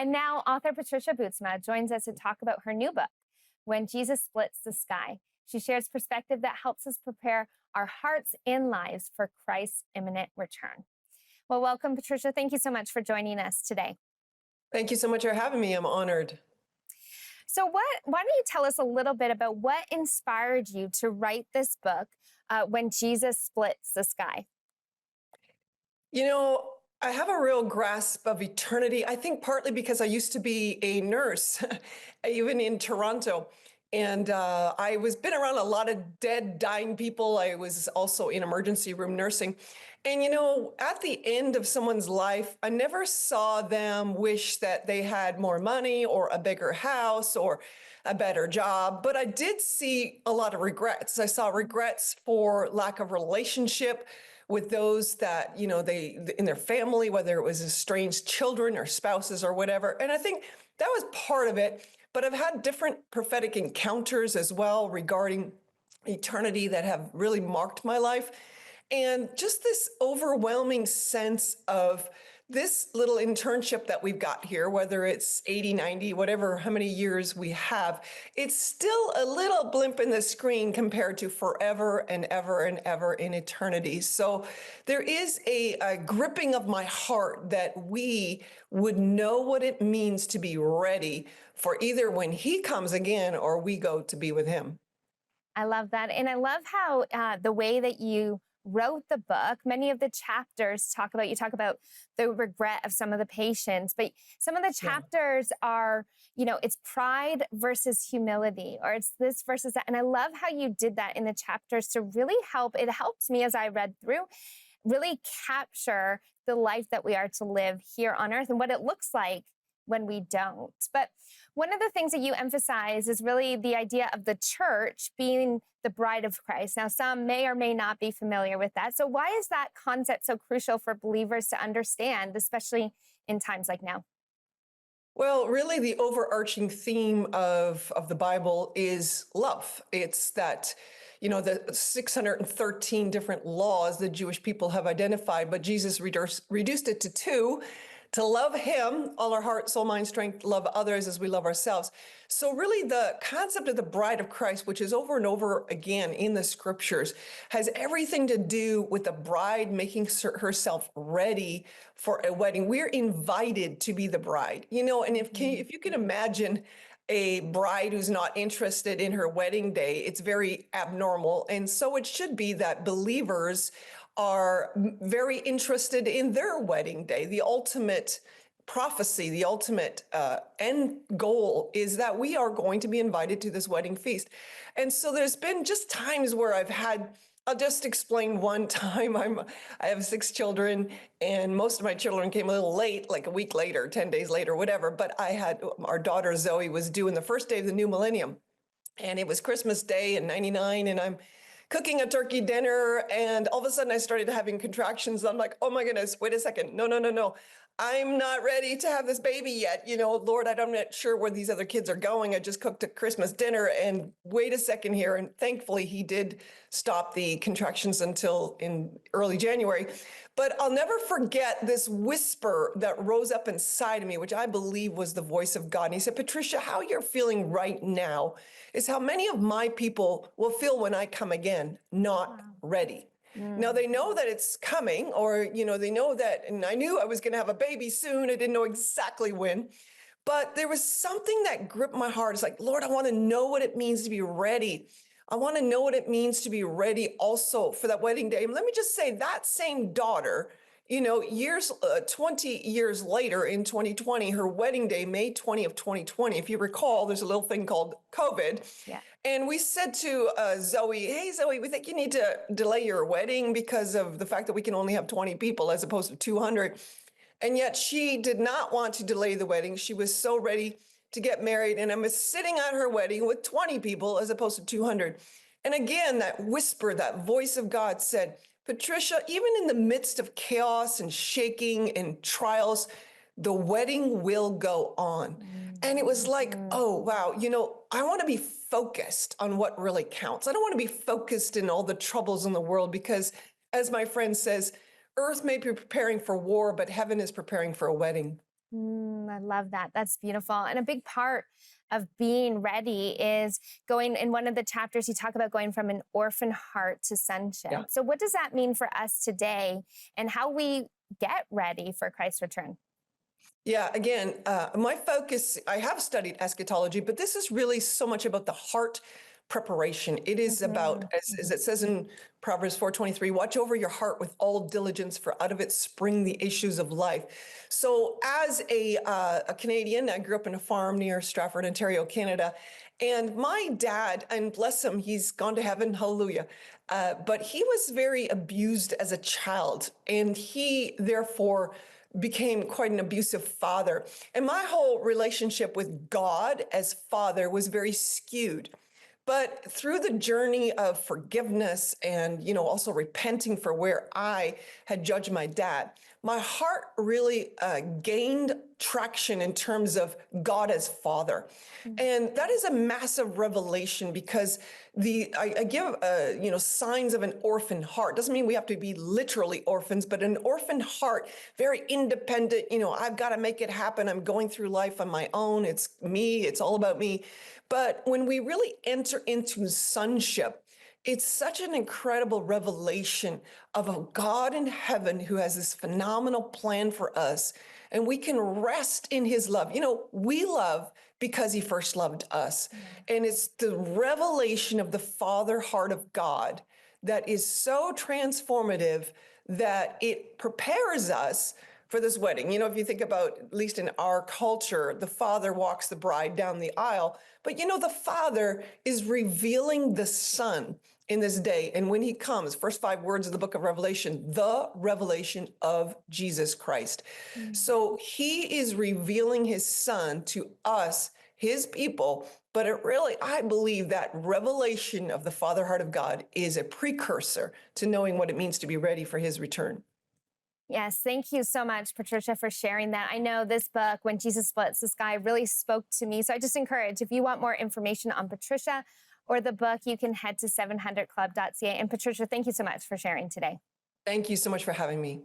And now author Patricia Bootsma joins us to talk about her new book, When Jesus Splits the Sky. She shares perspective that helps us prepare our hearts and lives for Christ's imminent return. Well, welcome, Patricia. Thank you so much for joining us today. Thank you so much for having me. I'm honored. So why don't you tell us a little bit about what inspired you to write this book, When Jesus Splits the Sky? I have a real grasp of eternity. I think partly because I used to be a nurse, even in Toronto. And I was been around a lot of dead, dying people. I was also in emergency room nursing. And, at the end of someone's life, I never saw them wish that they had more money or a bigger house or a better job. But I did see a lot of regrets. I saw regrets for lack of relationship with those that, they in their family, whether it was estranged children or spouses or whatever. And I think that was part of it. But I've had different prophetic encounters as well regarding eternity that have really marked my life. And just this overwhelming sense of this little internship that we've got here, whether it's 80, 90, whatever, how many years we have, it's still a little blimp in the screen compared to forever and ever and ever in eternity. So there is a gripping of my heart that we would know what it means to be ready for either when he comes again or we go to be with him. I love that. And I love how the way that you wrote the book, many of the chapters you talk about the regret of some of the patients, but some of the chapters are, it's pride versus humility, or it's this versus that. And I love how you did that in the chapters to really it helped me as I read through, really capture the life that we are to live here on earth and what it looks like when we don't. But one of the things that you emphasize is really the idea of the church being the bride of Christ. Now, some may or may not be familiar with that. So why is that concept so crucial for believers to understand, especially in times like now? Well, really, the overarching theme of the Bible is love. It's that, the 613 different laws the Jewish people have identified, but Jesus reduced it to two: to love him, all our heart, soul, mind, strength, love others as we love ourselves. So really the concept of the bride of Christ, which is over and over again in the scriptures, has everything to do with the bride making herself ready for a wedding. We're invited to be the bride, and if you can imagine a bride who's not interested in her wedding day, it's very abnormal. And so it should be that believers are very interested in their wedding day. The ultimate prophecy, the ultimate end goal is that we are going to be invited to this wedding feast. And so there's been just times where I'll just explain one time. I have 6 children, and most of my children came a little late, like a week later, 10 days later, whatever. But our daughter Zoe was due on the first day of the new millennium. And it was Christmas Day in '99, and I'm cooking a turkey dinner, and all of a sudden I started having contractions. I'm like, oh my goodness, wait a second. No. I'm not ready to have this baby yet. Lord, I'm not sure where these other kids are going. I just cooked a Christmas dinner, and wait a second here. And thankfully he did stop the contractions until in early January. But I'll never forget this whisper that rose up inside of me, which I believe was the voice of God. And he said, Patricia, how you're feeling right now is how many of my people will feel when I come again, not ready. Now they know that it's coming, or, they know that, and I knew I was going to have a baby soon. I didn't know exactly when, but there was something that gripped my heart. It's like, Lord, I want to know what it means to be ready. I want to know what it means to be ready also for that wedding day. And let me just say that same daughter, 20 years later in 2020, her wedding day, May 20 of 2020, if you recall, there's a little thing called COVID. Yeah. And we said to Zoe, hey, Zoe, we think you need to delay your wedding because of the fact that we can only have 20 people as opposed to 200. And yet she did not want to delay the wedding. She was so ready to get married. And I'm sitting at her wedding with 20 people as opposed to 200. And again, that whisper, that voice of God said, Patricia, even in the midst of chaos and shaking and trials, the wedding will go on. And it was like, oh, wow, I want to be focused on what really counts. I don't want to be focused in all the troubles in the world because, as my friend says, earth may be preparing for war, but heaven is preparing for a wedding. I love that. That's beautiful. And a big part of being ready is going in one of the chapters, you talk about going from an orphan heart to sonship. Yeah. So, what does that mean for us today and how we get ready for Christ's return? Yeah, again, my focus, I have studied eschatology, but this is really so much about the heart preparation. It is about, Mhm. as it says in Proverbs 4:23, watch over your heart with all diligence, for out of it spring the issues of life. So as a Canadian, I grew up in a farm near Stratford, Ontario, Canada. And my dad, and bless him, he's gone to heaven, hallelujah. But he was very abused as a child. And he, therefore, became quite an abusive father. And my whole relationship with God as father was very skewed. But through the journey of forgiveness and, also repenting for where I had judged my dad, my heart really gained traction in terms of God as father. And that is a massive revelation because I give signs of an orphan heart. Doesn't mean we have to be literally orphans, but an orphan heart, very independent. I've got to make it happen. I'm going through life on my own. It's me. It's all about me. But when we really enter into sonship, it's such an incredible revelation of a God in heaven who has this phenomenal plan for us, and we can rest in his love. We love because he first loved us. Yeah. And it's the revelation of the Father heart of God that is so transformative that it prepares us for this wedding. If you think about, at least in our culture, the father walks the bride down the aisle, but the father is revealing the son in this day. And when he comes, first 5 words of the book of Revelation, the revelation of Jesus Christ. So he is revealing his son to us, his people. But it really, I believe that revelation of the Father heart of God is a precursor to knowing what it means to be ready for his return. Yes, thank you so much, Patricia, for sharing that. I know this book, When Jesus Splits the Sky, really spoke to me. So I just encourage, if you want more information on Patricia or the book, you can head to 700club.ca. And Patricia, thank you so much for sharing today. Thank you so much for having me.